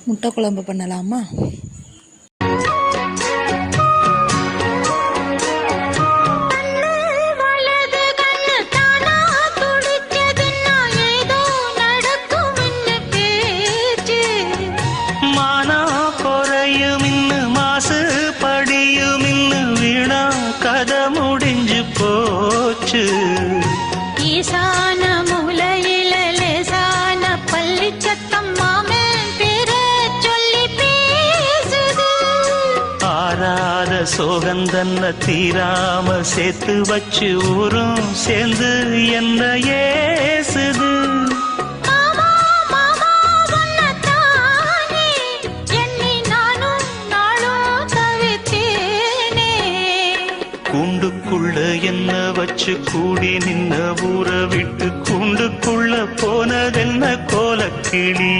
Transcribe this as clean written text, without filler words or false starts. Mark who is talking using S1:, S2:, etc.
S1: முட்டை குழம்பு பண்ணலாமா?
S2: கதை முடிஞ்சு போச்சு.
S3: ஈசான மூலையில லேசான பள்ளி சத்தம் மாமன் பேர சொல்லி பேசுது.
S2: ஆறாத சோகந்தன்ன தீராம சேர்த்து வச்சு ஊரும் சேர்ந்து என்ன ஏசுது. கூண்டுக்குள்ள என்ன வச்சு கூடி நின்ன ஊரை விட்டு கூண்டுக்குள்ள போனதென்ன கோலக்கிளி.